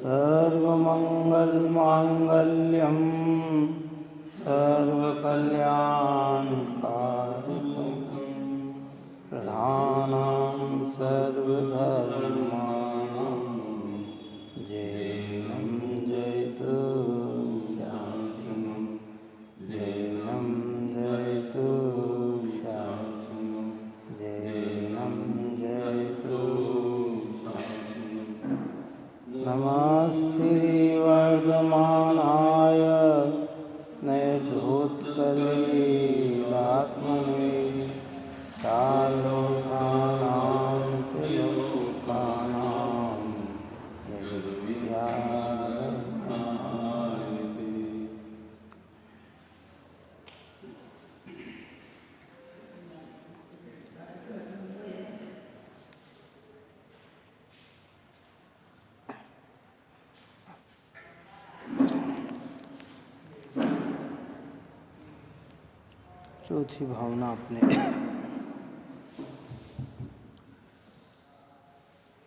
सर्वमंगलमांगल्यं सर्वकल्याणकारिकं प्रधानं सर्वधर्माणां जैनं जयतु शासनं जैनं जयतु शासनं जैनं जयतु नमस्ते वर्धमानाय निर्धूतकलीलात्मने सालोकानां त्रिलोकानां निर्विद्यारम्भमायते। चौथी भावना अपने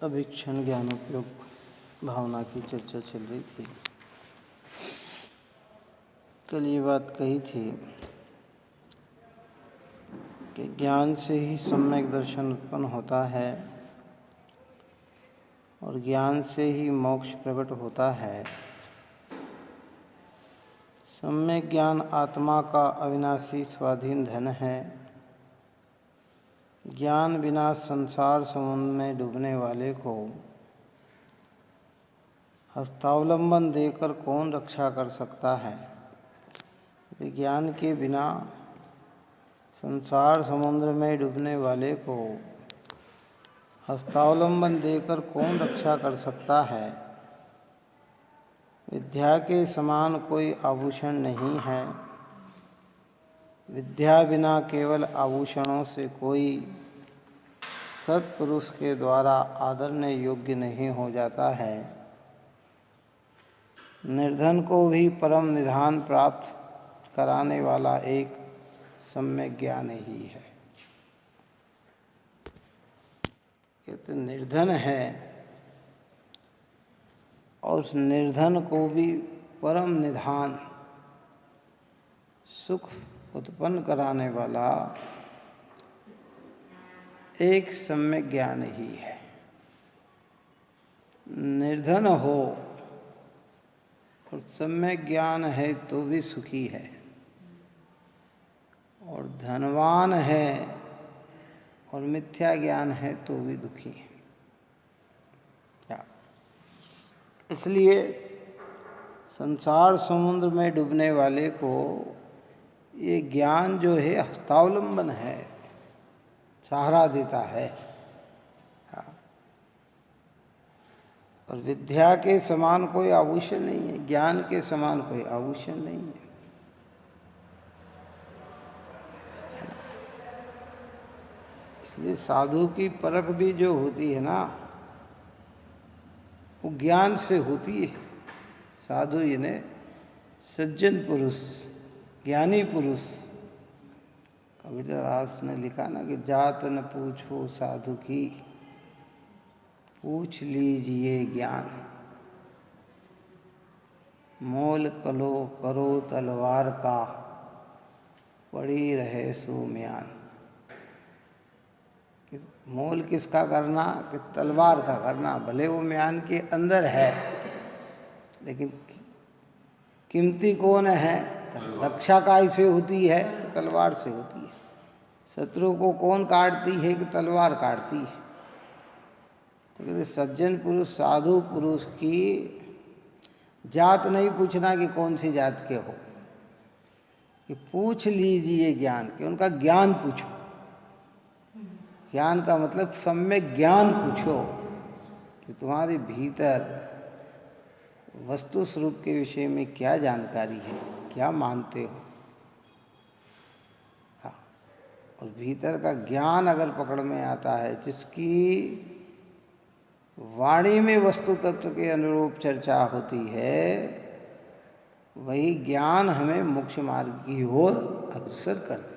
अभिक्षण ज्ञानोपयोग भावना की चर्चा चल रही थी। कल ये बात कही थी कि ज्ञान से ही सम्यक दर्शन उत्पन्न होता है और ज्ञान से ही मोक्ष प्रकट होता है। सम्यक ज्ञान आत्मा का अविनाशी स्वाधीन धन है। ज्ञान बिना संसार समुद्र में डूबने वाले को हस्तावलंबन देकर कौन रक्षा कर सकता है। ज्ञान के बिना संसार समुद्र में डूबने वाले को हस्तावलंबन देकर कौन रक्षा कर सकता है। विद्या के समान कोई आभूषण नहीं है। विद्या बिना केवल आभूषणों से कोई सत्पुरुष के द्वारा आदरने योग्य नहीं हो जाता है। निर्धन को भी परम निधान प्राप्त कराने वाला एक सम्यक ज्ञान ही है। कहते निर्धन है और उस निर्धन को भी परम निधान सुख उत्पन्न कराने वाला एक सम्यक ज्ञान ही है। निर्धन हो और सम्यक ज्ञान है तो भी सुखी है, और धनवान है और मिथ्या ज्ञान है तो भी दुखी है। क्या इसलिए संसार समुद्र में डूबने वाले को ये ज्ञान जो है हस्तावलंबन है, सहारा देता है। और विद्या के समान कोई आभूषण नहीं है, ज्ञान के समान कोई आभूषण नहीं है। इसलिए साधु की परख भी जो होती है ना, वो ज्ञान से होती है। साधु यानी सज्जन पुरुष, ज्ञानी पुरुष। कबीरदास ने लिखा ना कि जात न पूछो साधु की, पूछ लीजिए ज्ञान। मोल कलो करो तलवार का, पड़ी रहे सो म्यान। मोल किसका करना कि तलवार का करना। भले वो म्यान के अंदर है, लेकिन कीमती कौन है? रक्षा काय से होती है? तलवार से होती है। शत्रु को कौन काटती है? कि तलवार काटती है। तो कहते सज्जन पुरुष, साधु पुरुष की जात नहीं पूछना कि कौन सी जात के हो, कि पूछ लीजिए ज्ञान, कि उनका ज्ञान पूछो। ज्ञान का मतलब सम्यक ज्ञान पूछो कि तुम्हारे भीतर वस्तु स्वरूप के विषय में क्या जानकारी है, क्या मानते हो। और भीतर का ज्ञान अगर पकड़ में आता है, जिसकी वाणी में वस्तु तत्व के अनुरूप चर्चा होती है, वही ज्ञान हमें मोक्ष मार्ग की ओर अग्रसर करती है।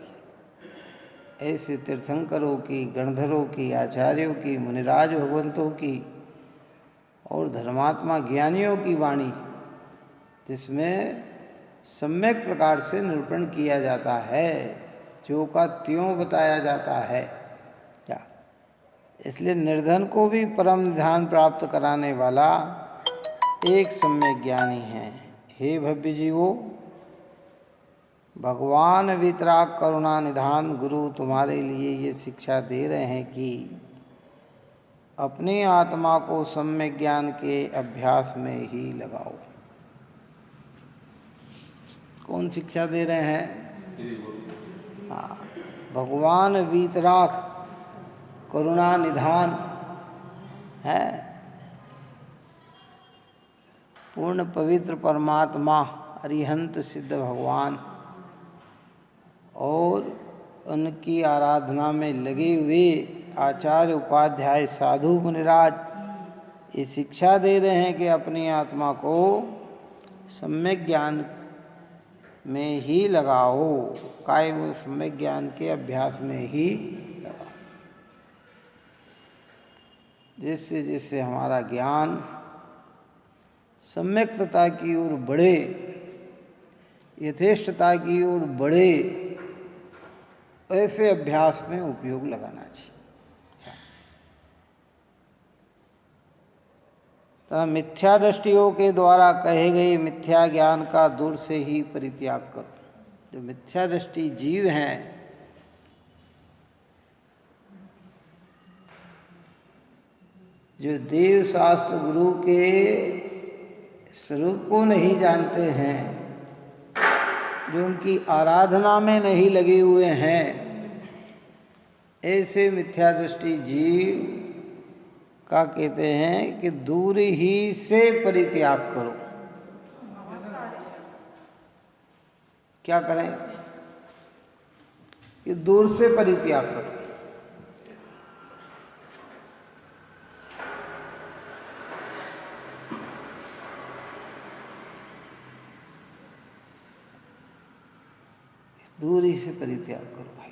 ऐसे तीर्थंकरों की, गणधरों की, आचार्यों की, मुनिराज भगवंतों की और धर्मात्मा ज्ञानियों की वाणी, जिसमें सम्यक प्रकार से निरूपण किया जाता है, जो का त्यों बताया जाता है। क्या इसलिए निर्धन को भी परम निधान प्राप्त कराने वाला एक सम्यक ज्ञानी है। हे भव्य जीवो, भगवान वितराग करुणा निधान गुरु तुम्हारे लिए ये शिक्षा दे रहे हैं कि अपनी आत्मा को सम्यक ज्ञान के अभ्यास में ही लगाओ। कौन शिक्षा दे रहे हैं? हाँ, भगवान वीतराग करुणा निधान है, पूर्ण पवित्र परमात्मा अरिहंत सिद्ध भगवान और उनकी आराधना में लगे हुए आचार्य उपाध्याय साधु मुनिराज ये शिक्षा दे रहे हैं कि अपनी आत्मा को सम्यक ज्ञान में ही लगाओ, कायम सम्यक ज्ञान के अभ्यास में ही लगाओ। जिससे जिससे हमारा ज्ञान सम्यक्तता की ओर बढ़े, यथेष्टता की ओर बढ़े, ऐसे अभ्यास में उपयोग लगाना चाहिए। तथा मिथ्या दृष्टियों के द्वारा कहे गए मिथ्या ज्ञान का दूर से ही परित्याग करो। जो मिथ्या दृष्टि जीव हैं, जो देव शास्त्र गुरु के स्वरूप को नहीं जानते हैं, जो उनकी आराधना में नहीं लगे हुए हैं, ऐसे मिथ्या दृष्टि जीव का कहते हैं कि दूर ही से परित्याग करो। क्या करें? कि दूर से परित्याग करो। दूर ही से परित्याग करो भाई।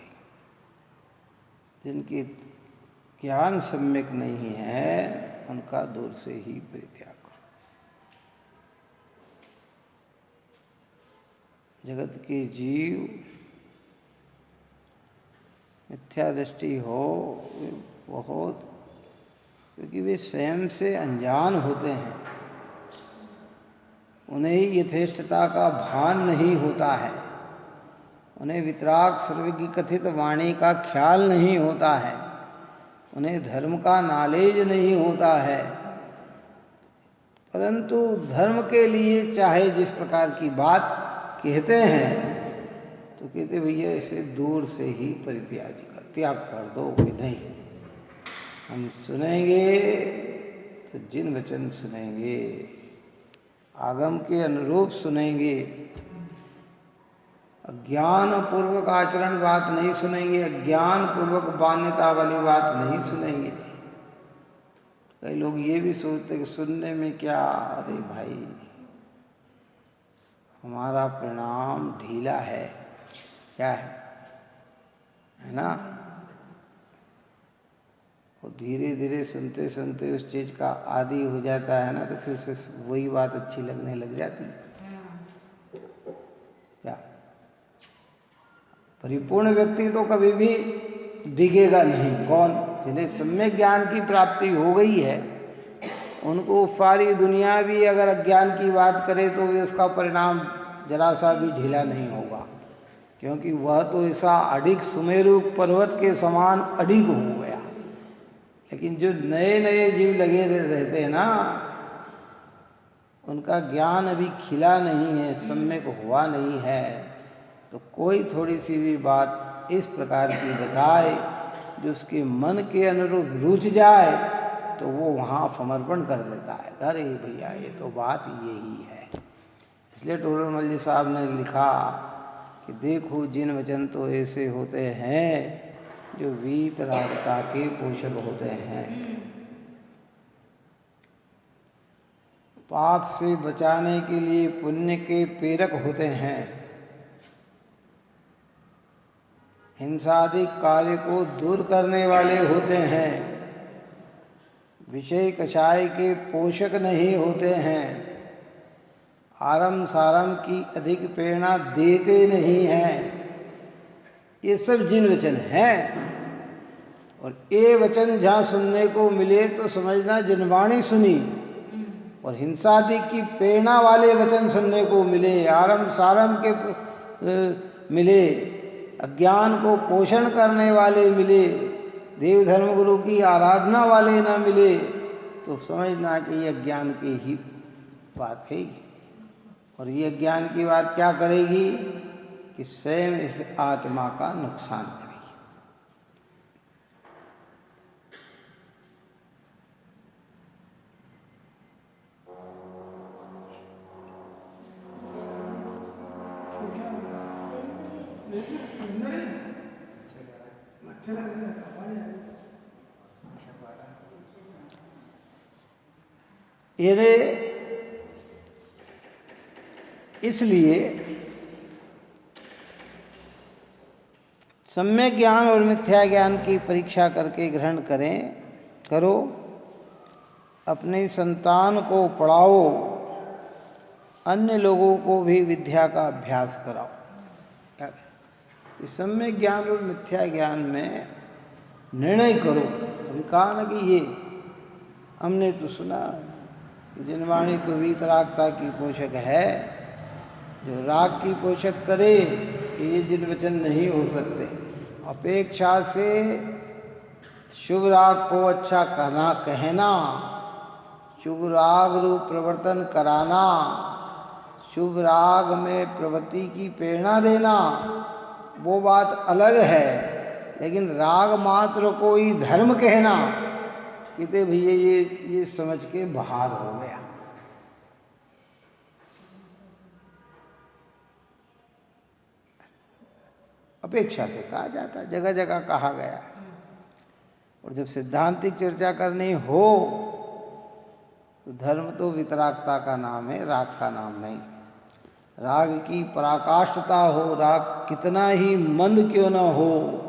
जिनकी ज्ञान सम्यक नहीं है, उनका दूर से ही परित्याग करो। जगत के जीव मिथ्या दृष्टि हो बहुत, क्योंकि वे स्वयं से अनजान होते हैं, उन्हें यथेष्टता का भान नहीं होता है, उन्हें वितराग सर्वज्ञ कथित वाणी का ख्याल नहीं होता है, उन्हें धर्म का नॉलेज नहीं होता है, परंतु धर्म के लिए चाहे जिस प्रकार की बात कहते हैं, तो कहते भैया इसे दूर से ही त्याग कर दो कि नहीं, हम सुनेंगे तो जिन वचन सुनेंगे आगम के अनुरूप सुनेंगे, अज्ञान पूर्वक आचरण बात नहीं सुनेंगे, अज्ञान पूर्वक मान्यता वाली बात नहीं सुनेंगे। कई लोग ये भी सोचते कि सुनने में क्या, अरे भाई हमारा परिणाम ढीला है, क्या है ना? और धीरे धीरे सुनते सुनते उस चीज का आदी हो जाता है ना, तो फिर से वही बात अच्छी लगने लग जाती है। क्या परिपूर्ण व्यक्ति तो कभी भी दिखेगा नहीं। कौन? जिन्हें सम्यक ज्ञान की प्राप्ति हो गई है, उनको सारी दुनिया भी अगर अज्ञान की बात करे तो भी उसका परिणाम जरा सा भी ढीला नहीं होगा, क्योंकि वह तो ऐसा अडिग सुमेरु पर्वत के समान अडिग हो गया। लेकिन जो नए नए जीव लगे रहते हैं ना, उनका ज्ञान अभी खिला नहीं है, सम्यक हुआ नहीं है, तो कोई थोड़ी सी भी बात इस प्रकार की बताए जो उसके मन के अनुरूप रुच जाए, तो वो वहाँ समर्पण कर देता है। अरे भैया ये तो बात यही है। इसलिए टोडरमल जी साहब ने लिखा कि देखो जिन वचन तो ऐसे होते हैं जो वीतरागता के पोषक होते हैं, पाप से बचाने के लिए पुण्य के प्रेरक होते हैं, हिंसादिक कार्य को दूर करने वाले होते हैं, विषय कषाय के पोषक नहीं होते हैं, आरम सारम की अधिक प्रेरणा देते नहीं हैं। ये सब जिन वचन हैं, और ये वचन जहाँ सुनने को मिले तो समझना जिनवाणी सुनी, और हिंसादि की प्रेरणा वाले वचन सुनने को मिले, आरम सारम के मिले, अज्ञान को पोषण करने वाले मिले, देव धर्म गुरु की आराधना वाले न मिले, तो समझना कि ये अज्ञान की ही बात है। और ये अज्ञान की बात क्या करेगी कि स्वयं इस आत्मा का नुकसान करेगी। ये इसलिए सम्यक ज्ञान और मिथ्या ज्ञान की परीक्षा करके ग्रहण करो, अपने संतान को पढ़ाओ, अन्य लोगों को भी विद्या का अभ्यास कराओ। इस सम्यक ज्ञान और मिथ्या ज्ञान में निर्णय करो। अभी कहा ना कि ये हमने तो सुना, जिनवाणी तो वीतरागता की पोषक है, जो राग की पोषक करे, ये जिन वचन नहीं हो सकते। अपेक्षा से शुभ राग को अच्छा कहना, शुभ राग रूप प्रवर्तन कराना, शुभ राग में प्रवृत्ति की प्रेरणा देना, वो बात अलग है। लेकिन राग मात्र को ही धर्म कहना, कहते भैया ये समझ के बाहर हो गया। अपेक्षा से कहा जाता, जगह जगह कहा गया है। और जब सिद्धांतिक चर्चा करनी हो तो धर्म तो वितरागता का नाम है, राग का नाम नहीं। राग की पराकाष्ठता हो, राग कितना ही मंद क्यों न हो,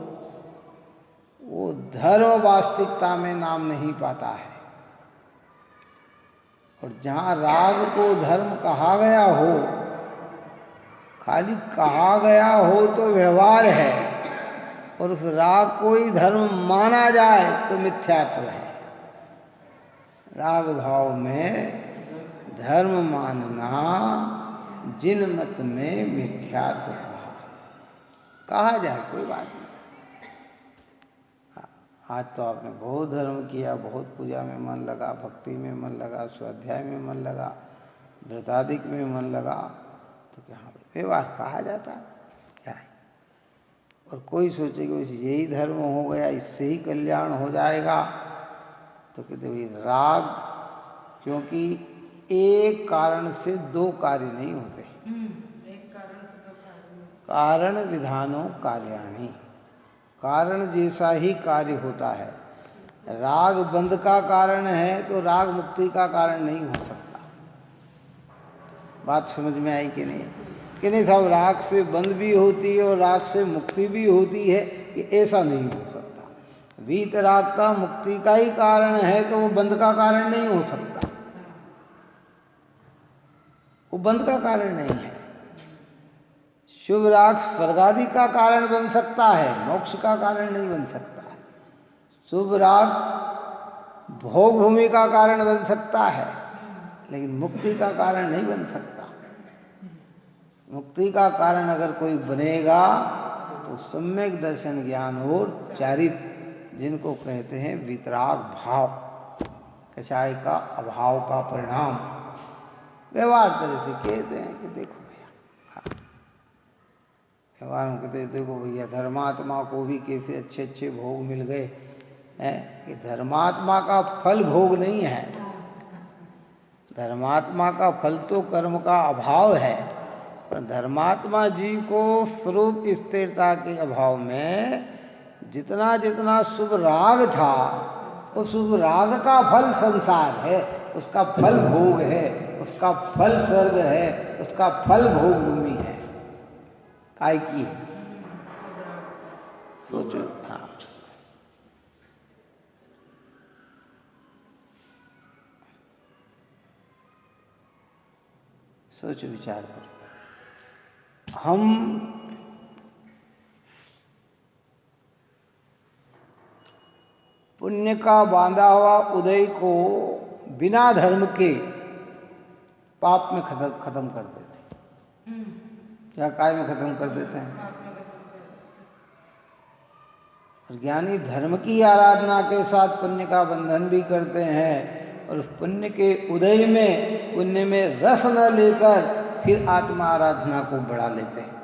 वो धर्म वास्तविकता में नाम नहीं पाता है। और जहाँ राग को धर्म कहा गया हो, खाली कहा गया हो तो व्यवहार है, और उस राग को ही धर्म माना जाए तो मिथ्यात्व है। राग भाव में धर्म मानना जिन मत में मिथ्यात्व कहा जाए कोई बात नहीं। आज तो आपने बहुत धर्म किया, बहुत पूजा में मन लगा, भक्ति में मन लगा, स्वाध्याय में मन लगा, व्रतादिक में मन लगा, तो क्या व्यवहार कहा जाता क्या है? और कोई सोचे कि यही धर्म हो गया, इससे ही कल्याण हो जाएगा, तो कहते भाई राग, क्योंकि एक कारण से दो कार्य नहीं होते। एक कारण से दो कार्य। कारण विधानों कार्याणि, कारण जैसा ही कार्य होता है। राग बंध का कारण है तो राग मुक्ति का कारण नहीं हो सकता। बात समझ में आई कि नहीं? कि नहीं साहब, राग से बंध भी होती है और राग से मुक्ति भी होती है, कि ऐसा नहीं हो सकता। वीतरागता मुक्ति का ही कारण है तो वो बंध का कारण नहीं हो सकता, वो बंध का कारण नहीं है। शुभ राग स्वर्गादि का कारण बन सकता है, मोक्ष का कारण नहीं बन सकता है। शुभ राग भोग भूमि का कारण बन सकता है, लेकिन मुक्ति का कारण नहीं बन सकता। मुक्ति का कारण अगर कोई बनेगा तो सम्यक दर्शन ज्ञान और चारित्र, जिनको कहते हैं वितराग भाव, कषाय का अभाव का परिणाम। व्यवहार तरह से कहते हैं कि देखो भैया, व्यवहार में कहते हैं देखो भैया, धर्मात्मा को भी कैसे अच्छे अच्छे भोग मिल गए हैं। कि धर्मात्मा का फल भोग नहीं है, धर्मात्मा का फल तो कर्म का अभाव है। पर धर्मात्मा जी को स्वरूप स्थिरता के अभाव में जितना जितना शुभ राग था, वो शुभ राग का फल संसार है, उसका फल भोग है, उसका फल स्वर्ग है, उसका फल भोग भूमि है। काय की है सोचो। हाँ, सोच विचार करो। हम पुण्य का बांधा हुआ उदय को बिना धर्म के पाप में खत्म कर देते। क्या काय में खत्म कर देते हैं? और ज्ञानी धर्म की आराधना के साथ पुण्य का बंधन भी करते हैं, और उस पुण्य के उदय में पुण्य में रस न लेकर फिर आत्मा आराधना को बढ़ा लेते हैं।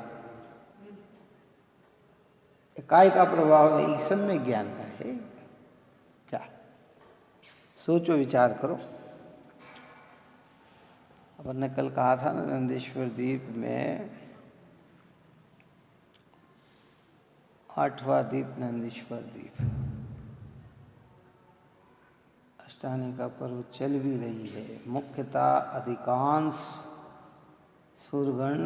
काय का प्रभाव है, सब में ज्ञान का है। क्या सोचो विचार करो। अपन ने कल कहा था ना, नंदीश्वर द्वीप में 8वां द्वीप नंदीश्वर द्वीप, अष्टानी का पर्व चल भी रही है। मुख्यतः अधिकांश सूरगण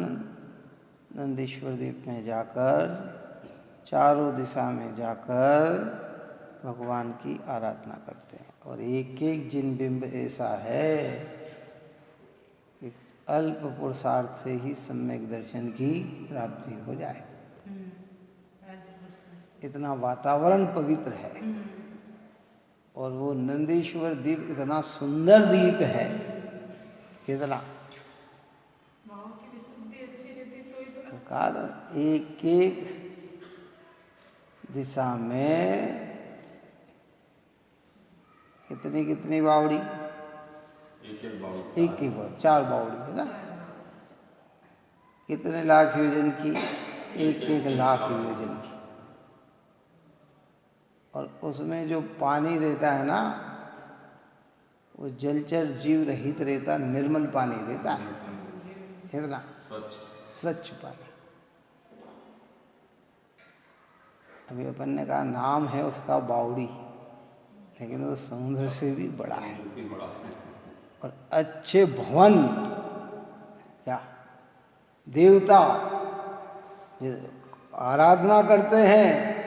नंदीश्वर द्वीप में जाकर चारों दिशा में जाकर भगवान की आराधना करते हैं, और एक एक जिन बिंब ऐसा है कि अल्प पुरुषार्थ से ही सम्यक दर्शन की प्राप्ति हो जाए। इतना वातावरण पवित्र है, और वो नंदीश्वर द्वीप इतना सुंदर द्वीप है, कितना एक एक दिशा में कितनी बावड़ी, एक बावड़ी, 4 बावड़ी है ना। कितने लाख योजन की, 1 लाख योजन की। और उसमें जो पानी रहता है ना, वो जलचर जीव रहित रहता, निर्मल पानी रहता है, इतना स्वच्छ पानी। अभी अपन ने कहा नाम है उसका बावड़ी, लेकिन वो समुद्र से भी बड़ा है। और अच्छे भवन, क्या देवता आराधना करते हैं।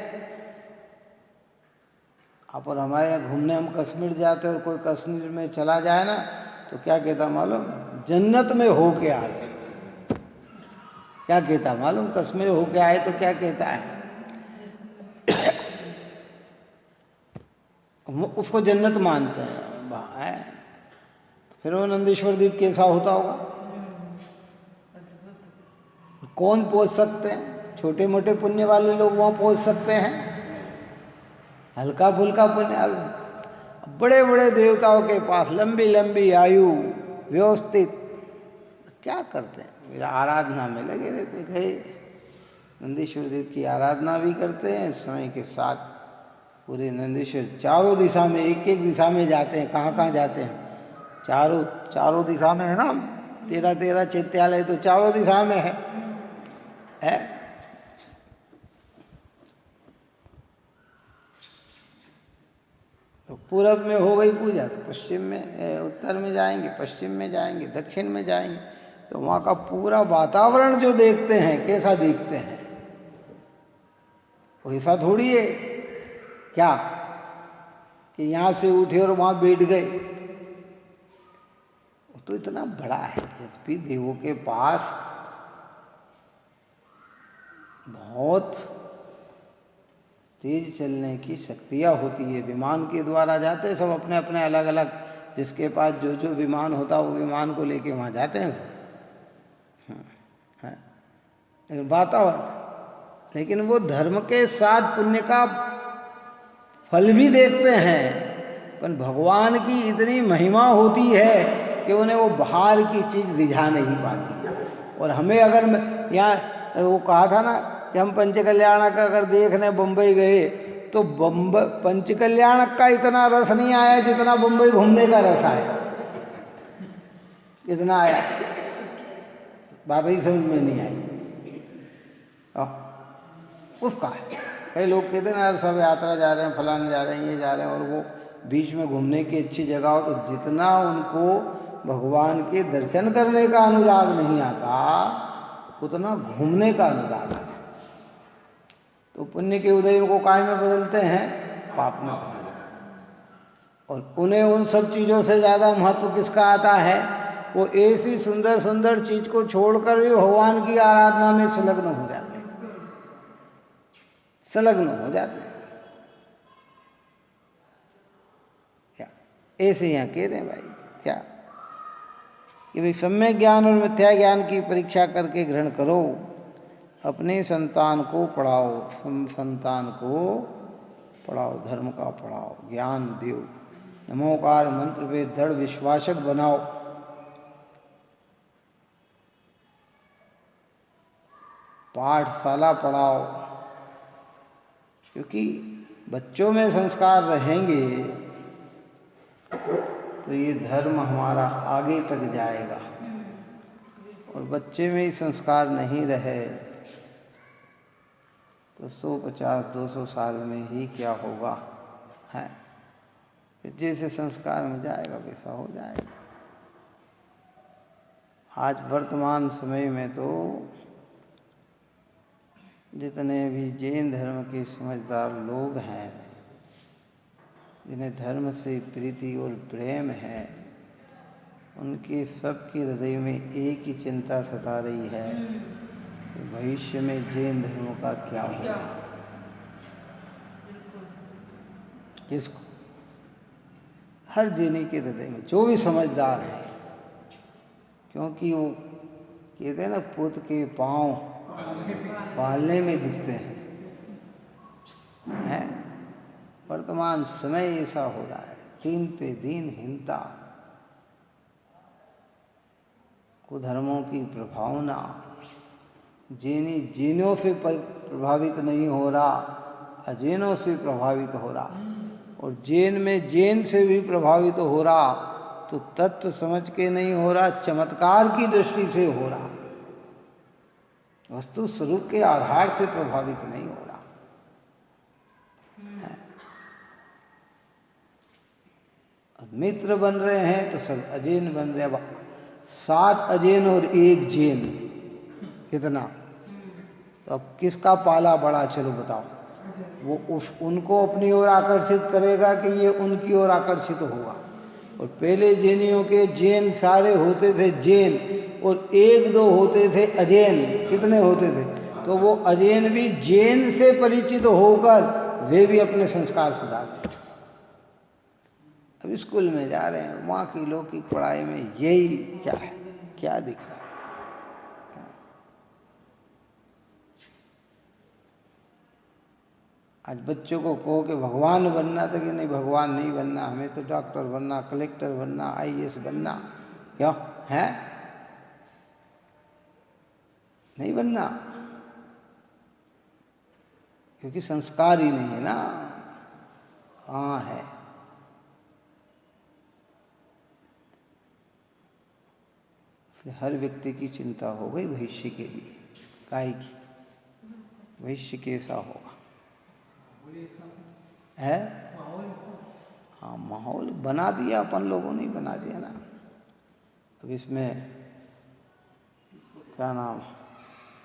आप और हमारे यहाँ घूमने हम कश्मीर जाते हैं, और कोई कश्मीर में चला जाए ना तो क्या कहता मालूम, जन्नत में होके आ गए। क्या कहता मालूम, कश्मीर होके आए तो क्या कहता है, उसको जन्नत मानते हैं। फिर वो नंदीश्वर द्वीप कैसा होता होगा, कौन पहुंच सकते हैं? छोटे मोटे पुण्य वाले लोग वहाँ पहुंच सकते हैं, हल्का फुल्का पुण्य। बड़े बड़े देवताओं के पास लंबी लंबी आयु, व्यवस्थित, क्या करते हैं? मेरा आराधना में लगे रहते। गए नंदीश्वर देव की आराधना भी करते हैं, समय के साथ पूरे नंदीश्वर चारों दिशा में, एक एक दिशा में जाते हैं। कहाँ कहाँ जाते हैं? चारों दिशा में है ना। 13 चैत्यालय तो चारों दिशा में है। तो पूरब में हो गई पूजा, तो पश्चिम में, उत्तर में जाएंगे, पश्चिम में जाएंगे, दक्षिण में जाएंगे, तो वहाँ का पूरा वातावरण जो देखते हैं, कैसा देखते हैं? वैसा थोड़ी है क्या कि यहाँ से उठे और वहाँ बैठ गए। वो तो इतना बड़ा है। यद्यपि देवों के पास बहुत तेज चलने की शक्तियाँ होती है, विमान के द्वारा जाते हैं सब, अपने अपने अलग अलग, जिसके पास जो जो विमान होता है वो विमान को लेके वहाँ जाते हैं। लेकिन वातावरण, लेकिन वो धर्म के साथ पुण्य का फल भी देखते हैं। पर भगवान की इतनी महिमा होती है कि उन्हें वो बाहर की चीज़ रिझा नहीं पाती। और हमें अगर यहाँ वो कहा था ना कि हम पंचकल्याणक अगर देखने बम्बई गए तो पंचकल्याणक का इतना रस नहीं आया जितना बम्बई घूमने का रस आया। इतना आया, बात ही समझ में नहीं आई। उसका है, कई लोग कहते हैं यार सब यात्रा जा रहे हैं, फलाने जा रहे हैं, ये जा रहे हैं, और वो बीच में घूमने की अच्छी जगह हो, तो जितना उनको भगवान के दर्शन करने का अनुराग नहीं आता उतना घूमने का अनुराग आता। तो पुण्य के उदय को काय में बदलते हैं? पाप में बदलते हैं। और उन्हें उन सब चीज़ों से ज़्यादा महत्व किसका आता है? वो ऐसी सुंदर सुंदर चीज को छोड़कर भी भगवान की आराधना में संलग्न हो जाते हैं, संलग्न हो जाते हैं। क्या ऐसे यहाँ कह रहे हैं भाई, क्या कि भाई सम्यक ज्ञान और मिथ्या ज्ञान की परीक्षा करके ग्रहण करो, अपने संतान को पढ़ाओ, संतान को पढ़ाओ, धर्म का पढ़ाओ, ज्ञान दो, नमोकार मंत्र पे दृढ़ विश्वासक बनाओ। पाठशाला पढ़ाओ, क्योंकि बच्चों में संस्कार रहेंगे तो ये धर्म हमारा आगे तक जाएगा। और बच्चे में ही संस्कार नहीं रहे तो 150-200 साल में ही क्या होगा है। फिर जैसे संस्कार में जाएगा वैसा हो जाएगा। आज वर्तमान समय में तो जितने भी जैन धर्म के समझदार लोग हैं, जिन्हें धर्म से प्रीति और प्रेम है, उनके सबके हृदय में एक ही चिंता सता रही है कि भविष्य में जैन धर्म का क्या होगा, किसको। हर जैनी के हृदय में जो भी समझदार है, क्योंकि वो कहते हैं ना, पुत के पांव पालने में दिखते हैं। वर्तमान समय ऐसा हो रहा है, दिन पे दिन हिंसा, कुधर्मों की प्रभावना, जैनी जैनों से प्रभावित नहीं हो रहा, अजैनों से प्रभावित हो रहा, और जैन में जैन से भी प्रभावित हो रहा तो तत्व समझ के नहीं हो रहा, चमत्कार की दृष्टि से हो रहा, वस्तु स्वरूप के आधार से प्रभावित नहीं हो रहा। मित्र बन रहे हैं तो सब अजैन बन रहे हैं। 7 अजैन और 1 जैन, कितना? तो अब किसका पाला बड़ा, चलो बताओ। वो उनको अपनी ओर आकर्षित करेगा कि ये उनकी ओर आकर्षित होगा। और पहले जैनियों के जैन सारे होते थे जैन, और 1-2 होते थे अजैन। कितने होते थे? तो वो अजैन भी जैन से परिचित होकर वे भी अपने संस्कार सुधारते। अब स्कूल में जा रहे हैं, वहाँ की लौकिक पढ़ाई में यही क्या है, क्या दिख रहा है? आज बच्चों को कहो कि भगवान बनना, तो कि नहीं, भगवान नहीं बनना, हमें तो डॉक्टर बनना, कलेक्टर बनना, IAS बनना। क्यों है? नहीं बनना, क्योंकि संस्कार ही नहीं है ना। कहाँ है? हर व्यक्ति की चिंता हो गई भविष्य के लिए, काय की, भविष्य कैसा होगा है। हाँ, माहौल बना दिया अपन लोगों ने, बना दिया ना। अब इसमें क्या नाम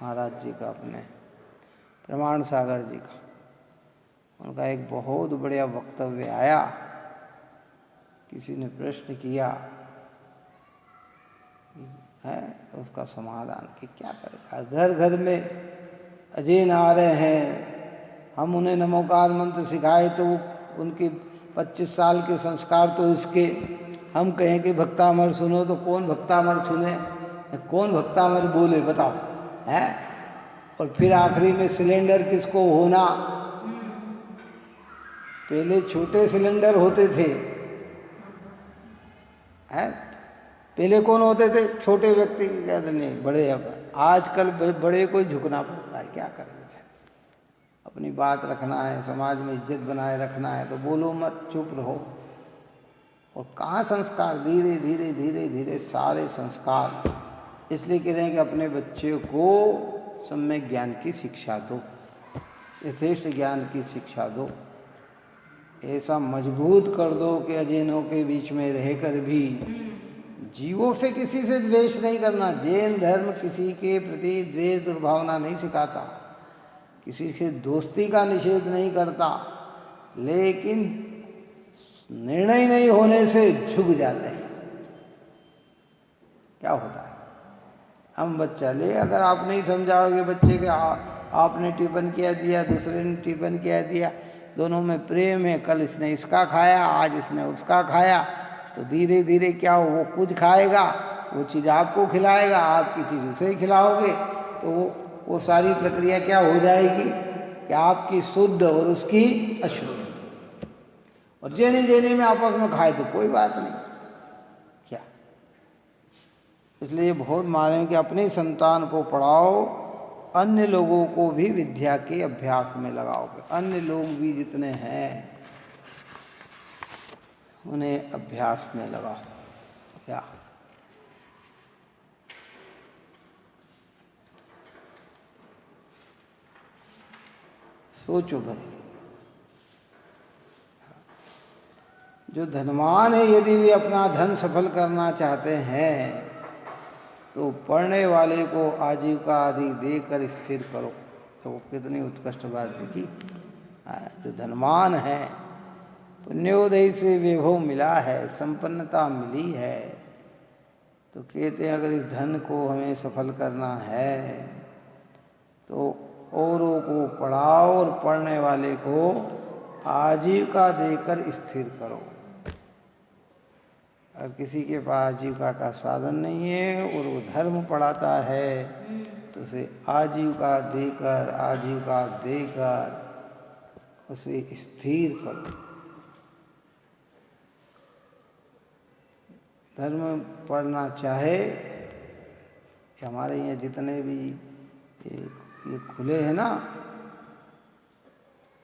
महाराज जी का, अपने प्रमाण सागर जी का, उनका एक बहुत बढ़िया वक्तव्य आया। किसी ने प्रश्न किया है, तो उसका समाधान कि क्या करें, घर घर में अजैन आ रहे हैं, हम उन्हें नमोकार मंत्र सिखाए तो उनके 25 साल के संस्कार तो उसके, हम कहें कि भक्तामर सुनो तो कौन भक्तामर सुने, कौन भक्तामर बोले, बताओ है। और फिर आखिरी में सिलेंडर किसको होना। पहले छोटे सिलेंडर होते थे, है, पहले कौन होते थे? छोटे व्यक्ति की कहते नहीं, बड़े। अब आजकल बड़े को झुकना पड़ता है, क्या करेंगे। अपनी बात रखना है, समाज में इज्जत बनाए रखना है तो बोलो मत, चुप रहो। और कहाँ संस्कार, धीरे धीरे धीरे धीरे सारे संस्कार। इसलिए कह रहे हैं कि अपने बच्चे को सम्यक ज्ञान की शिक्षा दो, यथेष्ट ज्ञान की शिक्षा दो, ऐसा मजबूत कर दो कि अजैनों के बीच में रहकर भी जीवों से किसी से द्वेष नहीं करना। जैन धर्म किसी के प्रति द्वेष दुर्भावना नहीं सिखाता, किसी से दोस्ती का निषेध नहीं करता, लेकिन निर्णय नहीं होने से झुक जाते हैं। क्या होता है? हम बच्चा ले, अगर आप नहीं समझाओगे बच्चे के, आपने टिफिन किया दिया, दूसरे ने टिफिन किया दिया, दोनों में प्रेम है, कल इसने इसका खाया, आज इसने उसका खाया, तो धीरे धीरे क्या हो, वो कुछ खाएगा, वो चीज़ आपको खिलाएगा, आपकी चीज़ उसे खिलाओगे, तो वो सारी प्रक्रिया क्या हो जाएगी कि आपकी शुद्ध और उसकी अशुद्ध। और जेने जेने में आपस में खाए तो कोई बात नहीं, क्या? इसलिए बहुत माने कि अपने संतान को पढ़ाओ, अन्य लोगों को भी विद्या के अभ्यास में लगाओगे। अन्य लोग भी जितने हैं उन्हें अभ्यास में लगाओ। क्या सोचो भाई, जो धनवान है यदि वे अपना धन सफल करना चाहते हैं तो पढ़ने वाले को आजीविका आदि देकर स्थिर करो। तो वो कितनी उत्कृष्ट बात लिखी। जो धनवान है, पुण्योदय से वैभव मिला है, संपन्नता मिली है, तो कहते हैं अगर इस धन को हमें सफल करना है तो औरों को पढ़ाओ और पढ़ने वाले को आजीविका देकर स्थिर करो। अगर किसी के पास आजीविका का साधन नहीं है और वो धर्म पढ़ाता है तो उसे आजीविका देकर उसे स्थिर करो। धर्म पढ़ना चाहे कि हमारे यहाँ जितने भी ये खुले हैं ना,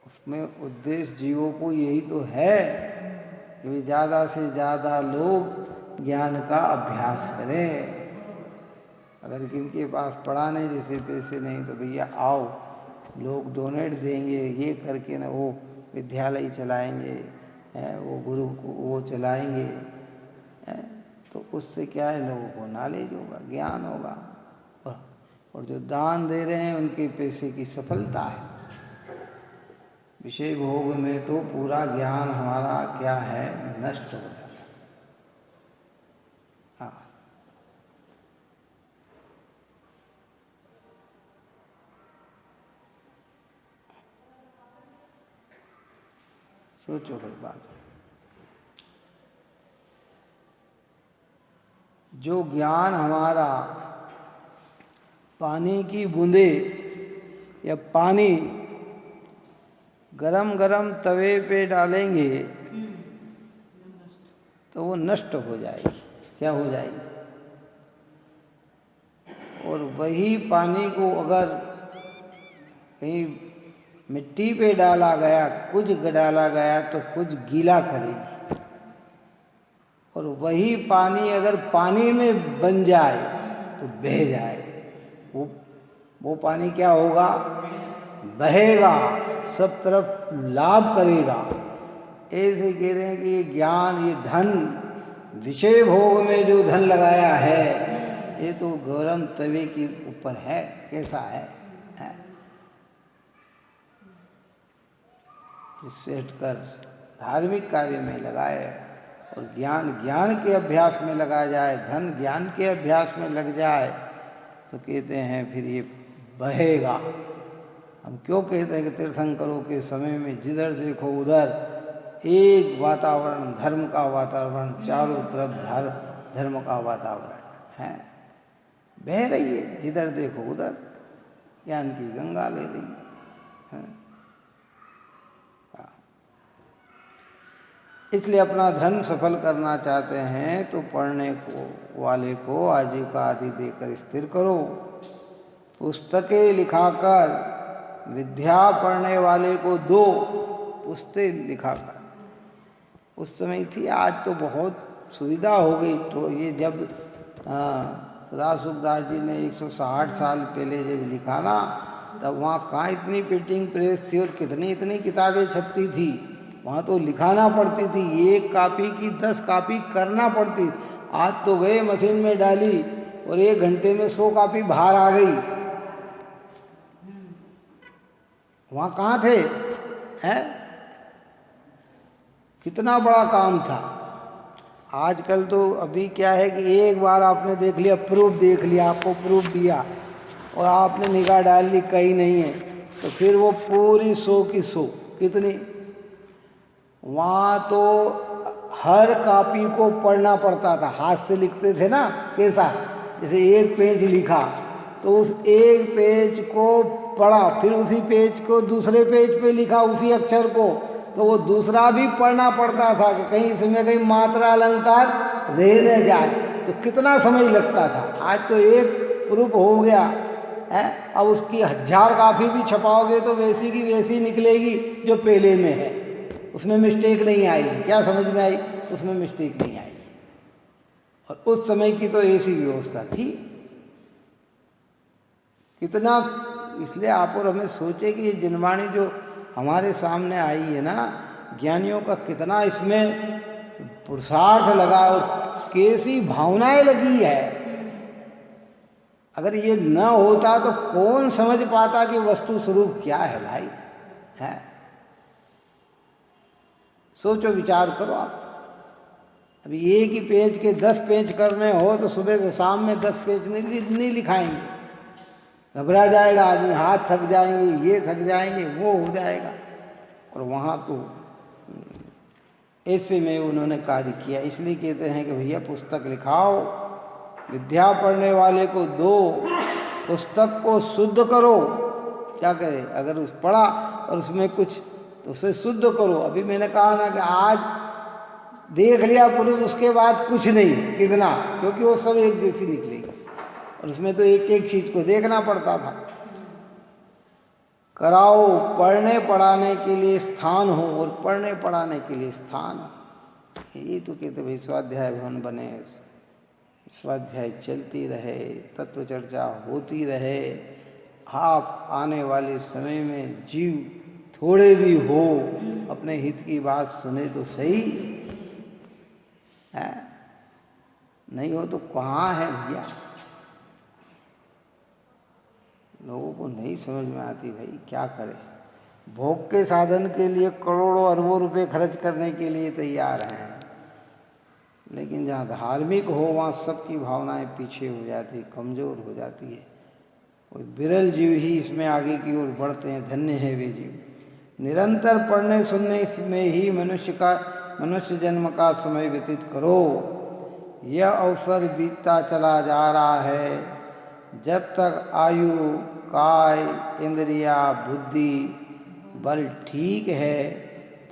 उसमें उद्देश्य जीवों को यही तो है कि ज़्यादा से ज़्यादा लोग ज्ञान का अभ्यास करें। अगर किनके पास पढ़ाने जैसे पैसे नहीं तो भैया आओ, लोग डोनेट देंगे, ये करके ना वो विद्यालय चलाएंगे, वो गुरु को वो चलाएंगे, तो उससे क्या है, लोगों को नॉलेज होगा, ज्ञान होगा। और जो दान दे रहे हैं उनके पैसे की सफलता है। विषय भोग में तो पूरा ज्ञान हमारा क्या है, नष्ट हो जाता है। हाँ, सोचो भाई बात। जो ज्ञान हमारा पानी की बूंदे या पानी गरम गरम तवे पे डालेंगे तो वो नष्ट हो जाएगी। क्या हो जाएगी? और वही पानी को अगर कहीं मिट्टी पे डाला गया, कुछ डाला गया तो कुछ गीला करेगी। और वही पानी अगर पानी में बन जाए तो बह जाए। वो पानी क्या होगा? बहेगा, सब तरफ लाभ करेगा। ऐसे कह रहे हैं कि ये ज्ञान, ये धन, विषय भोग में जो धन लगाया है ये तो गरम तवे के ऊपर है। कैसा है? इससे हटकर धार्मिक कार्य में लगाए और ज्ञान के अभ्यास में लगाया जाए, धन ज्ञान के अभ्यास में लग जाए तो कहते हैं फिर ये बहेगा। हम क्यों कहते हैं कि तीर्थंकरों के समय में जिधर देखो उधर एक वातावरण, धर्म का वातावरण, चारों तरफ धर्म का वातावरण है, बह रही है, जिधर देखो उधर ज्ञान की गंगा बह रही है। इसलिए अपना धर्म सफल करना चाहते हैं तो पढ़ने को वाले को आजीविका आदि देकर स्थिर करो। पुस्तकें लिखाकर विद्या पढ़ने वाले को दो, पुस्तकें लिखाकर। उस समय थी, आज तो बहुत सुविधा हो गई। तो ये जब सदा सुखदास जी ने 160 साल पहले जब लिखा ना, तब वहाँ कहाँ इतनी प्रिंटिंग प्रेस थी और इतनी किताबें छपती थी। वहाँ तो लिखाना पड़ती थी, एक कॉपी की 10 कॉपी करना पड़ती। आज तो गए मशीन में डाली और 1 घंटे में 100 कॉपी बाहर आ गई। वहाँ कहाँ थे? हैं? कितना बड़ा काम था। आजकल तो अभी क्या है कि एक बार आपने देख लिया, प्रूफ देख लिया, आपको प्रूफ दिया और आपने निगाह डाल ली कहीं नहीं है, तो फिर वो पूरी 100 की 100 कितनी, वहाँ तो हर कॉपी को पढ़ना पड़ता था, हाथ से लिखते थे ना कैसा, जैसे एक पेज लिखा तो उस एक पेज को पढ़ा, फिर उसी पेज को दूसरे पेज पे लिखा उसी अक्षर को, तो वो दूसरा भी पढ़ना पड़ता था कि कहीं इसमें कहीं मात्रा अलंकार रह न जाए, तो कितना समय लगता था। आज तो एक प्रूफ हो गया है, अब उसकी 1000 कापी भी छपाओगे तो वैसी की वैसी निकलेगी जो पहले में है, उसमें मिस्टेक नहीं आएगी। क्या समझ में आई? उसमें मिस्टेक नहीं आएगी। और उस समय की तो ऐसी व्यवस्था थी कितना, इसलिए आप और हमें सोचे कि ये जिनवाणी जो हमारे सामने आई है ना, ज्ञानियों का कितना इसमें पुरुषार्थ लगा और कैसी भावनाएं लगी है। अगर ये न होता तो कौन समझ पाता कि वस्तु स्वरूप क्या है भाई, है? सोचो, विचार करो आप। अभी एक ही पेज के 10 पेज करने हो तो सुबह से शाम में 10 पेज नहीं लिखाएंगे, घबरा जाएगा आदमी, हाथ थक जाएंगे, ये थक जाएंगे, वो हो जाएगा। और वहाँ तो ऐसे में उन्होंने कार्य किया। इसलिए कहते हैं कि भैया पुस्तक लिखाओ, विद्या पढ़ने वाले को दो, पुस्तक को शुद्ध करो। क्या करे, अगर उस पढ़ा और उसमें कुछ तो उसे शुद्ध करो। अभी मैंने कहा ना कि आज देख लिया प्रूफ, उसके बाद कुछ नहीं, कितना, क्योंकि वो सब एक जैसी निकलेगी और उसमें तो एक एक चीज को देखना पड़ता था। कराओ, पढ़ने पढ़ाने के लिए स्थान हो, और पढ़ने पढ़ाने के लिए स्थान हो। ये तो कहते भाई स्वाध्याय भवन बने, स्वाध्याय चलती रहे, तत्व चर्चा होती रहे, आप आने वाले समय में जीव थोड़े भी हो अपने हित की बात सुने तो सही है, नहीं हो तो कहाँ है भैया। लोगों को नहीं समझ में आती भाई, क्या करें। भोग के साधन के लिए करोड़ों अरबों रुपए खर्च करने के लिए तैयार हैं, लेकिन जहाँ धार्मिक हो वहाँ सबकी भावनाएं पीछे हो जाती, कमज़ोर हो जाती है। कोई विरल जीव ही इसमें आगे की ओर बढ़ते हैं, धन्य है वे जीव। निरंतर पढ़ने सुनने में ही मनुष्य जन्म का समय व्यतीत करो। यह अवसर बीतता चला जा रहा है। जब तक आयु, काय, इंद्रिया, बुद्धि, बल ठीक है,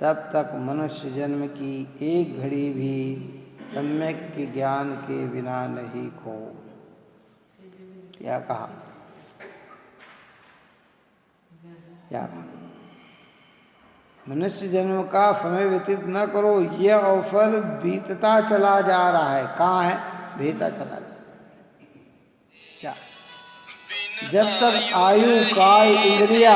तब तक मनुष्य जन्म की एक घड़ी भी सम्यक के ज्ञान के बिना नहीं खो। क्या कहा? क्या? मनुष्य जन्म का समय व्यतीत न करो, यह अवसर बीतता चला जा रहा है। कहाँ है? बीतता चला जा रहा है। क्या? जब तक आयु, काय, इंद्रिया,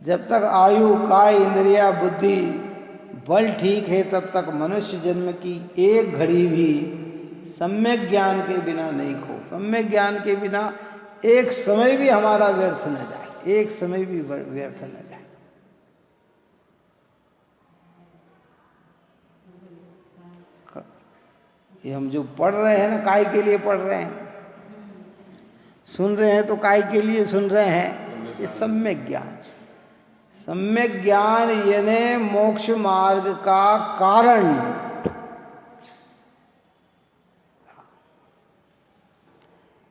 जब तक आयु, काय, इंद्रिया, बुद्धि, बल ठीक है, तब तक मनुष्य जन्म की एक घड़ी भी सम्यक ज्ञान के बिना नहीं खो। सम्यक ज्ञान के बिना एक समय भी हमारा व्यर्थ न जाए, एक समय भी व्यर्थ न जाए। ये हम जो पढ़ रहे हैं ना, काय के लिए पढ़ रहे हैं, सुन रहे हैं तो काय के लिए सुन रहे हैं? ये सम्यक ज्ञान। सम्यक ज्ञान यानी मोक्ष मार्ग का कारण।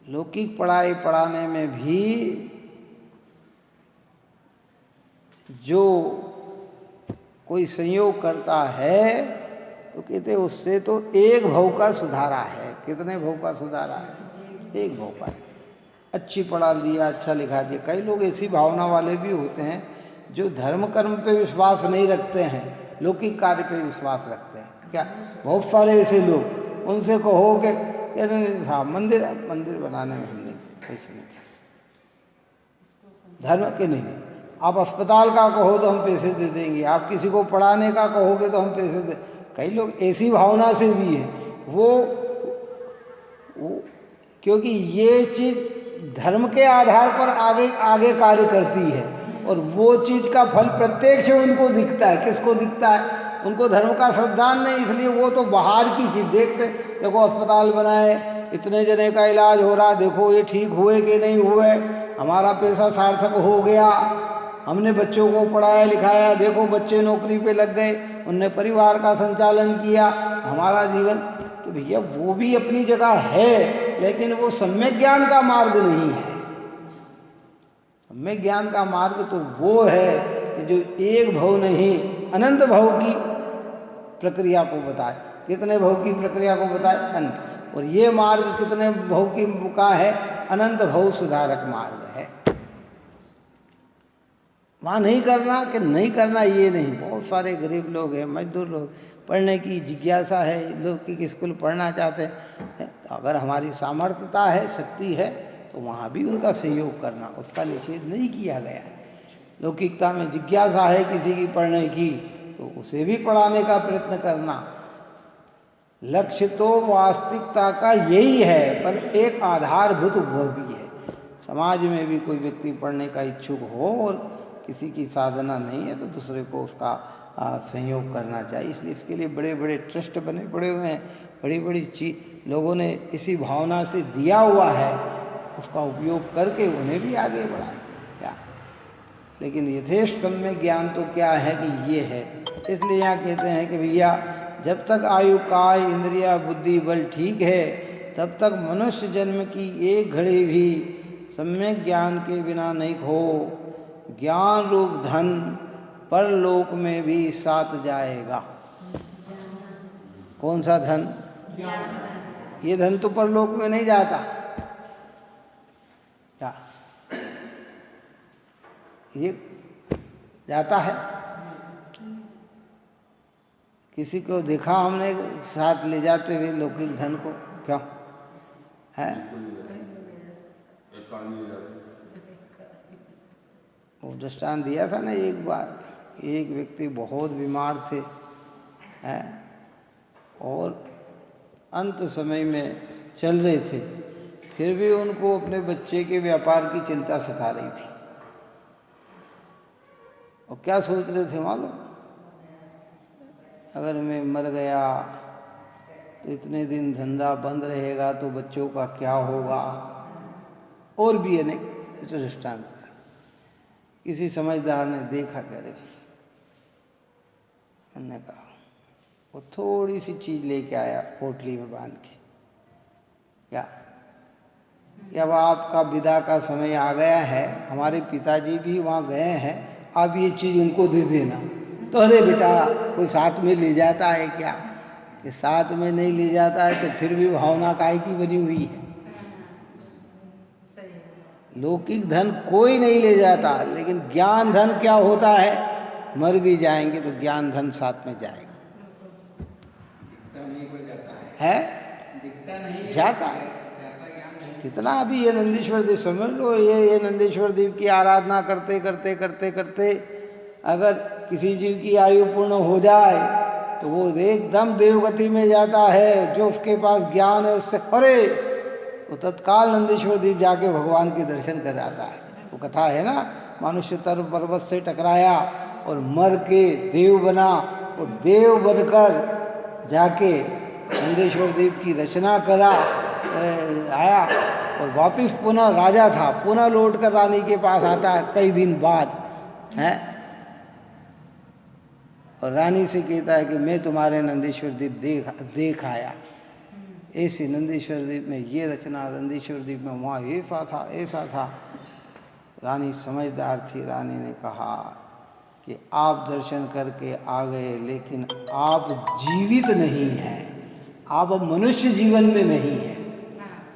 लौकिक पढ़ाई पढ़ाने में भी जो कोई संयोग करता है तो कहते उससे तो एक भव का सुधारा है। कितने भव का सुधारा है? एक भव का है। अच्छी पढ़ा दिया, अच्छा लिखा दिया। कई लोग ऐसी भावना वाले भी होते हैं जो धर्म कर्म पे विश्वास नहीं रखते हैं, लौकिक कार्य पे विश्वास रखते हैं। क्या बहुत सारे ऐसे लोग, उनसे कहो कि हाँ मंदिर बनाने में हमने पैसे नहीं थे, धर्म के नहीं। आप अस्पताल का कहो तो हम पैसे दे देंगे, आप किसी को पढ़ाने का कहोगे तो हम पैसे दे। कई लोग ऐसी भावना से भी हैं वो क्योंकि ये चीज़ धर्म के आधार पर आगे कार्य करती है और वो चीज़ का फल प्रत्यक्ष उनको दिखता है। किसको दिखता है? उनको धर्म का श्रद्धान नहीं, इसलिए वो तो बाहर की चीज़ देखते। देखो अस्पताल बनाए, इतने जने का इलाज हो रहा, देखो ये ठीक हुए कि नहीं हुए, हमारा पैसा सार्थक हो गया, हमने बच्चों को पढ़ाया लिखाया, देखो बच्चे नौकरी पे लग गए, उनने परिवार का संचालन किया, हमारा जीवन। तो भैया वो भी अपनी जगह है, लेकिन वो सम्यक ज्ञान का मार्ग नहीं है। सम्यक ज्ञान का मार्ग तो वो है कि जो एक भव नहीं अनंत भव की प्रक्रिया को बताए। कितने भव की प्रक्रिया को बताए? अनंत। और ये मार्ग कितने भव की का है? अनंत भव सुधारक मार्ग है। वहाँ नहीं करना कि नहीं करना ये नहीं। बहुत सारे गरीब लोग हैं, मजदूर लोग, पढ़ने की जिज्ञासा है, लौकिक स्कूल पढ़ना चाहते हैं, तो अगर हमारी सामर्थ्यता है, शक्ति है, तो वहाँ भी उनका सहयोग करना, उसका निषेध नहीं किया गया है। लौकिकता में जिज्ञासा है किसी की पढ़ने की, तो उसे भी पढ़ाने का प्रयत्न करना। लक्ष्य तो वास्तविकता का यही है, पर एक आधारभूत वह भी है। समाज में भी कोई व्यक्ति पढ़ने का इच्छुक हो और किसी की साधना नहीं है, तो दूसरे को उसका सहयोग करना चाहिए। इसलिए इसके लिए बड़े बड़े ट्रस्ट बने पड़े हुए हैं, बड़ी बड़ी चीज लोगों ने इसी भावना से दिया हुआ है, उसका उपयोग करके उन्हें भी आगे बढ़ाएं। क्या? लेकिन यथेष्ट सम्यक ज्ञान तो क्या है कि ये है। इसलिए यहाँ कहते हैं कि भैया जब तक आयु काय इंद्रिया बुद्धि बल ठीक है, तब तक मनुष्य जन्म की एक घड़ी भी सम्यक ज्ञान के बिना नहीं खो। ज्ञान रूप धन परलोक में भी साथ जाएगा। कौन सा धन? ये धन तो परलोक में नहीं जाता। क्या ये जाता है? किसी को देखा हमने साथ ले जाते हुए लौकिक धन को? क्यों है? वो दृष्टांत दिया था ना एक बार, एक व्यक्ति बहुत बीमार थे हैं, और अंत समय में चल रहे थे, फिर भी उनको अपने बच्चे के व्यापार की चिंता सता रही थी। और क्या सोच रहे थे मालूम? अगर मैं मर गया तो इतने दिन धंधा बंद रहेगा, तो बच्चों का क्या होगा? और भी अनेक दृष्टांत। किसी समझदार ने देखा, करे उन्होंने कहा, वो थोड़ी सी चीज लेके आया पोटली में बांध के, क्या अब आपका विदा का समय आ गया है, हमारे पिताजी भी वहाँ गए हैं, आप ये चीज़ उनको दे देना। तो अरे बेटा, कोई साथ में ले जाता है क्या? कि साथ में नहीं ले जाता है तो फिर भी भावना काहे की बनी हुई है। लौकिक धन कोई नहीं ले जाता, लेकिन ज्ञान धन क्या होता है? मर भी जाएंगे तो ज्ञान धन साथ में जाएगा। है? दिखता नहीं जाता है। कितना अभी ये नंदीश्वर देव समझ लो, ये नंदीश्वर देव की आराधना करते करते करते करते अगर किसी जीव की आयु पूर्ण हो जाए तो वो एकदम देवगति में जाता है। जो उसके पास ज्ञान है उससे परे, वो तत्काल नंदीश्वर देव जाके भगवान के दर्शन कर आता है। वो कथा है ना, मनुष्य तर पर्वत से टकराया और मर के देव बना, और देव बनकर जाके नंदीश्वर देव की रचना करा, आया, और वापिस पुनः राजा था, पुनः लौट कर रानी के पास आता है कई दिन बाद है, और रानी से कहता है कि मैं तुम्हारे नंदीश्वर द्वीप देख आया। ऐसे नंदीश्वर द्वीप में ये रचना, नंदीश्वर द्वीप में वहाँ ऐसा था ऐसा था। रानी समझदार थी, रानी ने कहा कि आप दर्शन करके आ गए, लेकिन आप जीवित नहीं हैं, आप अब मनुष्य जीवन में नहीं हैं।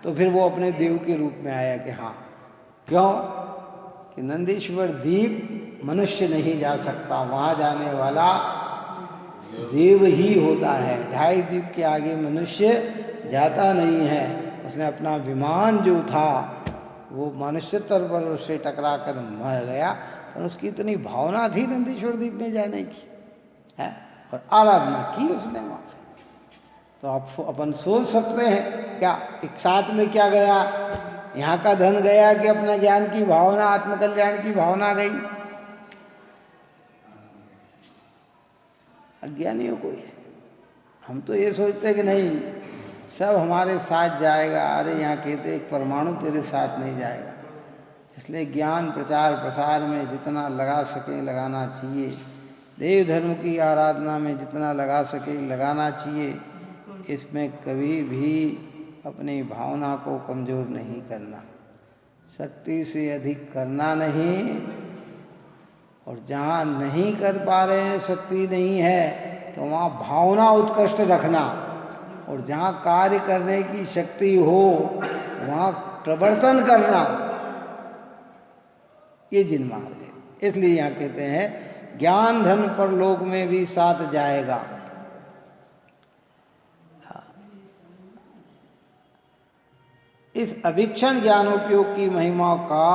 तो फिर वो अपने देव के रूप में आया कि हाँ, क्यों कि नंदीश्वर द्वीप मनुष्य नहीं जा सकता, वहाँ जाने वाला देव ही होता है। 2.5 द्वीप के आगे मनुष्य जाता नहीं है। उसने अपना विमान जो था वो मनुष्यतर पर से टकरा कर मर गया, पर उसकी इतनी भावना थी नंदीश्वर द्वीप में जाने की है, और आराधना की उसने वहाँ। तो आप अपन सोच सकते हैं क्या एक साथ में क्या गया, यहाँ का धन गया कि अपना ज्ञान की भावना, आत्मकल्याण की भावना गई? अज्ञानियों को ही है। हम तो ये सोचते हैं कि नहीं सब हमारे साथ जाएगा, अरे यहाँ कहते एक परमाणु तेरे साथ नहीं जाएगा। इसलिए ज्ञान प्रचार प्रसार में जितना लगा सके लगाना चाहिए, देव धर्म की आराधना में जितना लगा सके लगाना चाहिए। इसमें कभी भी अपनी भावना को कमज़ोर नहीं करना, शक्ति से अधिक करना नहीं, और जहाँ नहीं कर पा रहे हैं, शक्ति नहीं है, तो वहाँ भावना उत्कृष्ट रखना, और जहाँ कार्य करने की शक्ति हो वहाँ प्रवर्तन करना, ये जिन मार्ग है। इसलिए यहाँ कहते हैं ज्ञान धन पर लोक में भी साथ जाएगा। इस अभिक्षण ज्ञानोपयोग की महिमा का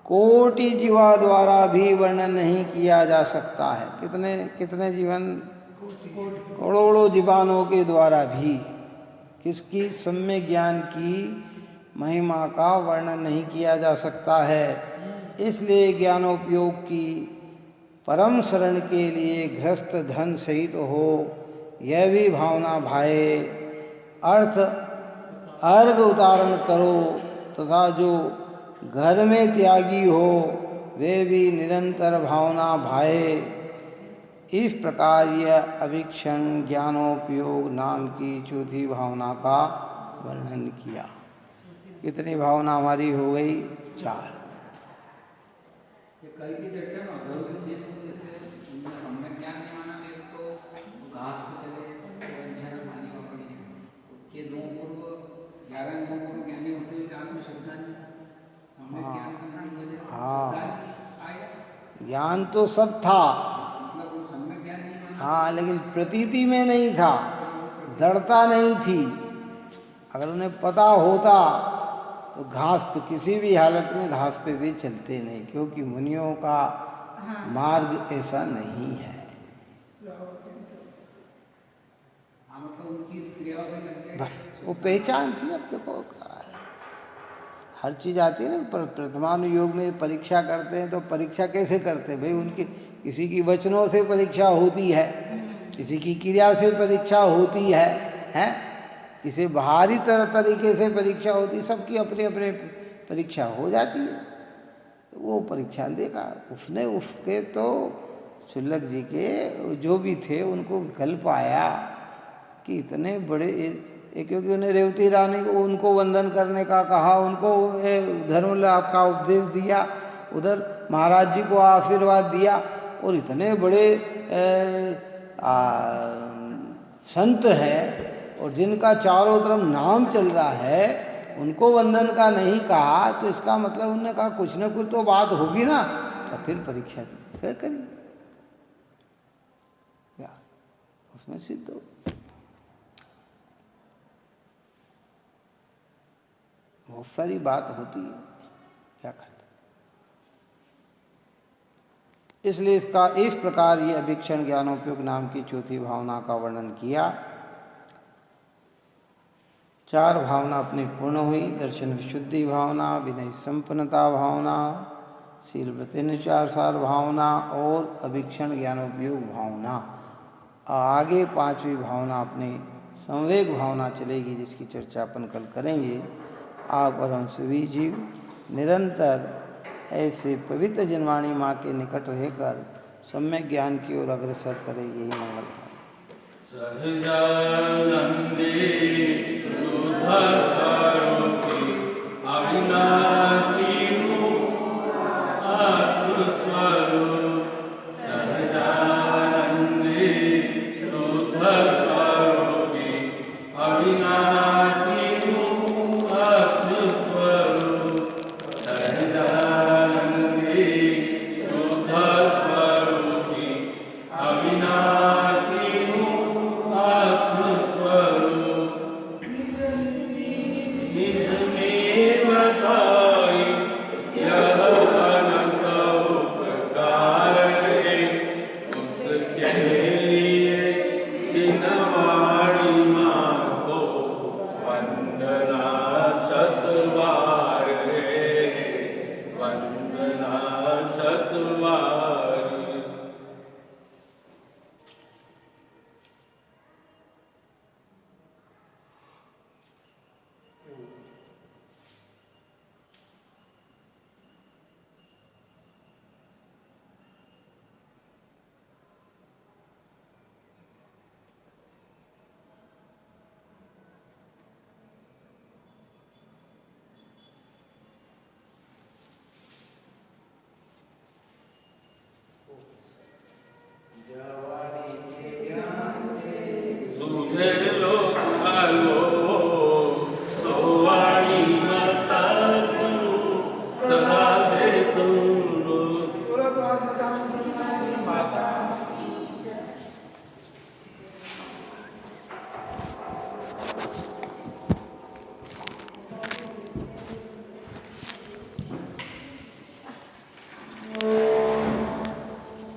कोटि जीवा द्वारा भी वर्णन नहीं किया जा सकता है। कितने कितने जीवन, करोड़ों जीवानों के द्वारा भी किसकी सम्यक ज्ञान की महिमा का वर्णन नहीं किया जा सकता है। इसलिए ज्ञानोपयोग की परम शरण के लिए गृहस्थ धन सहित हो, यह भी भावना भाए। अर्थ अर्घ उतारण करो तथा जो घर में त्यागी हो वे भी निरंतर भावना भाए। इस प्रकार यह अभिक्षण ज्ञानोपयोग नाम की चौथी भावना का वर्णन किया। कितनी भावना हमारी हो गई? 4। कल की चर्चा में अगर विशेष जैसे उनमें सम्यक ज्ञान नहीं माना, एक तो घास पे चले वंशा पानी में पड़ी के दो पूर्व 11 दो पूर्व ज्ञानी होते हुए आत्म श्रद्धा सम्यक ज्ञान करने की वजह से ज्ञान तो सब था, मतलब सम्यक ज्ञान नहीं माना। हाँ, लेकिन प्रतीति में नहीं था, दृढ़ता नहीं थी। अगर उन्हें पता होता तो घास पे किसी भी हालत में घास पे भी चलते नहीं, क्योंकि मुनियों का मार्ग ऐसा नहीं है। मतलब उनकी इस क्रियाओं से करके बस वो पहचान थी। अब देखो हर चीज़ आती है ना, प्रथमानुयोग में परीक्षा करते हैं तो परीक्षा कैसे करते हैं भाई? उनकी किसी की वचनों से परीक्षा होती है, किसी की क्रिया से परीक्षा होती है, हैं? किसी बाहरी तरीके से परीक्षा होती है, सबकी अपने अपने परीक्षा हो जाती है। वो परीक्षा देखा उसने, उसके तो शुल्लक जी के जो भी थे उनको विकल्प आया कि इतने बड़े, क्योंकि उन्हें रेवती रानी को उनको वंदन करने का कहा, उनको धर्म लाभ का उपदेश दिया, उधर महाराज जी को आशीर्वाद दिया, और इतने बड़े संत है और जिनका चारों तरफ नाम चल रहा है, उनको वंदन का नहीं कहा, तो इसका मतलब उन्होंने कहा कुछ न कुछ तो बात होगी ना। तो फिर परीक्षा दी, फिर करी क्या उसमें सिद्ध हो। बहुत सारी बात होती है, क्या करते। इसलिए इसका इस प्रकार ये अभिक्षण ज्ञानोपयोग नाम की चौथी भावना का वर्णन किया। 4 भावना अपनी पूर्ण हुई। दर्शन विशुद्धि भावना, विनय संपन्नता भावना, शील वृत्तिनुसार भावना और अभिक्षण ज्ञानोपयोग भावना। आगे 5वीं भावना अपनी संवेग भावना चलेगी, जिसकी चर्चा अपन कल करेंगे। आप और हम सभी जीव निरंतर ऐसे पवित्र जिनवाणी माँ के निकट रहकर सम्यक ज्ञान की ओर अग्रसर करें, यही मंगल है। सहजानंदी सुधा सारोकी अविनाशी आत्मस्वरूप